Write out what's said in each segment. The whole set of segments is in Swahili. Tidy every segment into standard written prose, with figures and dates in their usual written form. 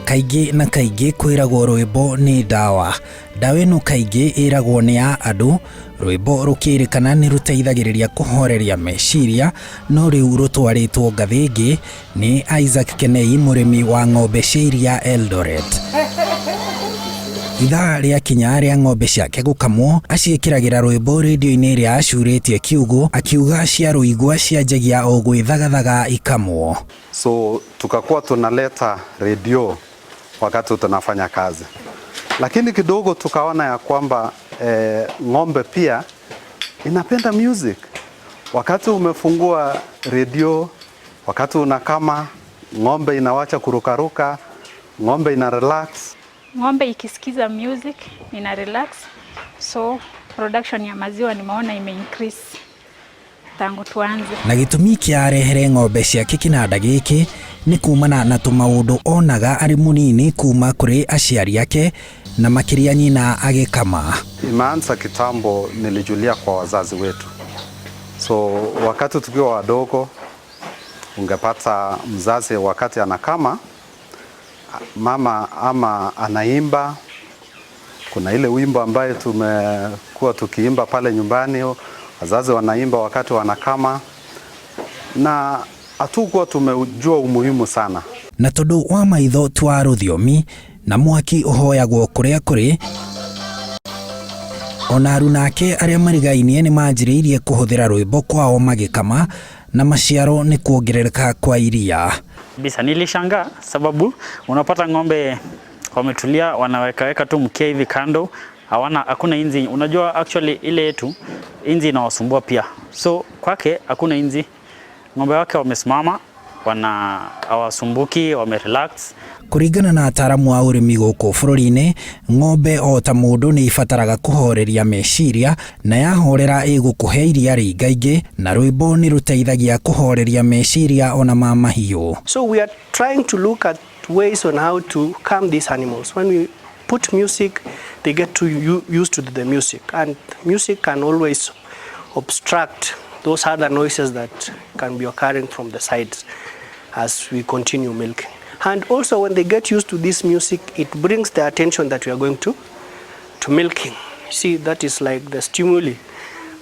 Kaingĩ na kaingĩ kwĩragwo rwĩmbo nĩ ndawa. Ndawa ĩno kaingĩ ĩragwo nĩ ya andũ, rwĩmbo rũkĩrĩkana nĩ rũteithagĩrĩria kũhoreria meciria, no rĩu rũtwarĩtwo ngathĩ ĩngĩ nĩ Isaac Kenei, mũrĩmi wa ng'ombe cia iria Eldoret. Ithaa rĩa kinya rĩa ng'ombe ciake gũkamwo, aciĩkĩragĩra rwĩmbo redio-inĩ ĩrĩa acurĩtie kiugo, akiuga cia rũigua cianjagia o gwĩthagathaga ikamwo. So tukakuwa tunaleta redio wakati tunafanya kazi, lakini kidogo tukaona ya kwamba ng'ombe pia inapenda music. Wakati umefungua redio, wakati unakama, ng'ombe inawacha kurukaruka, ng'ombe ina relax. Ng'ombe ikisikiza music ina relax, so production ya maziwa nimeona ime-increase tangu tuanze. Na gĩtũmi kĩarehere ng'ombe ciake kĩnanda gĩkĩ nĩ kumana na tũmaũndũ onaga arĩ mũnini kuma kũrĩ aciari ake na makĩria nyina agĩkama. Imeanza kitambo, nilijulia kwa wazazi wetu. So wakati tukiwa wadogo, ungepata mzazi wakati anakama, mama ama anaimba. Kuna ile wimbo ambaye tumekuwa tukiimba pale nyumbani, wazazi wanaimba wakati wanakama, na hatukuwa tumejua umuhimu sana. Na tondũ wa maitho twa rũthiomi na mwaki ũhoyagwo kũrĩa kũrĩ, ona aruna ake arĩa marigainie nĩ manjĩrĩirie kũhũthĩra rwĩmbo kwao magĩkama, na maciaro ni kuongerereka kwa iria. Bisa nilishangaa sababu unapata ng'ombe wametulia, wanaweka tu mkia hivi kando, hakuna inzi. Unajua actually ile yetu inzi inawasumbua pia, so kwake hakuna inzi. Ng'ombe wake wamesimama, hawasumbuki, wamerelax. Kũringana na ataaramu wa ũrĩmi gũkũ bũrũri-inĩ, ng'ombe o ta mũndũ nĩ ibataraga kũhoreria meciria, na yahorera ĩgũkũhe iria rĩingaingĩ, na rwĩmbo nĩ rũteithagia kũhoreria meciria ona ma mahiũ. So we are trying to look at ways on how to calm these animals. When we put music, they get to used to the music, and music can always obstruct those other noises that can be occurring from the sides as we continue milking. And also when they get used to this music, it brings the attention that we are going to milking. See, that is like the stimuli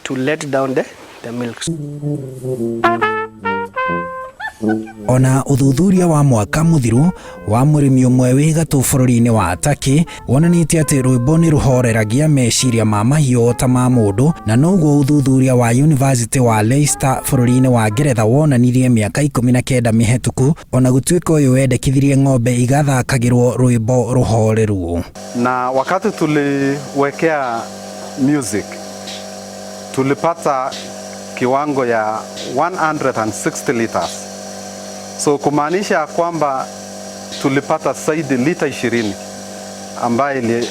to let down the milks. Ona ũthuthuria wa mwaka mũthiru wa mũrĩmi ũmwe wĩ gatũ bũrũri-inĩ wa Turkey wonanĩtie atĩ rwĩmbo nĩ rũhoreragia meciria ma mahiũ ta ma mũndũ, na noguo ũthuthuria wa University wa Leicester bũrũri-inĩ wa Ngeretha wonanirie mĩaka 19 mĩhetũku, ona gũtuĩka ũyũ wendekithirie ng'ombe igathakagĩrwo rwĩmbo rũhoreru. Na wakati tuliwekea music, tulipata kiwango ya 160 liters. So kumaanisha kwamba tulipata zaidi lita 20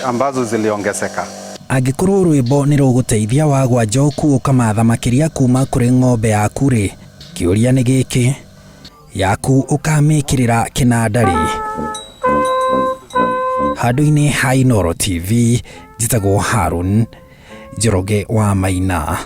ambazo ziliongezeka. Angĩkorwo rwĩmbo nĩ rũgũteithia wagwa njoku ũkamatha makĩria kuma kũrĩ ng'ombe yaku rĩ, kĩũria nĩ gĩkĩ, yaku ũkamĩkĩrĩra kĩnanda rĩ? Handũ-inĩ ha Inooro TV, njĩtagwo Harun Njoroge wa Maina.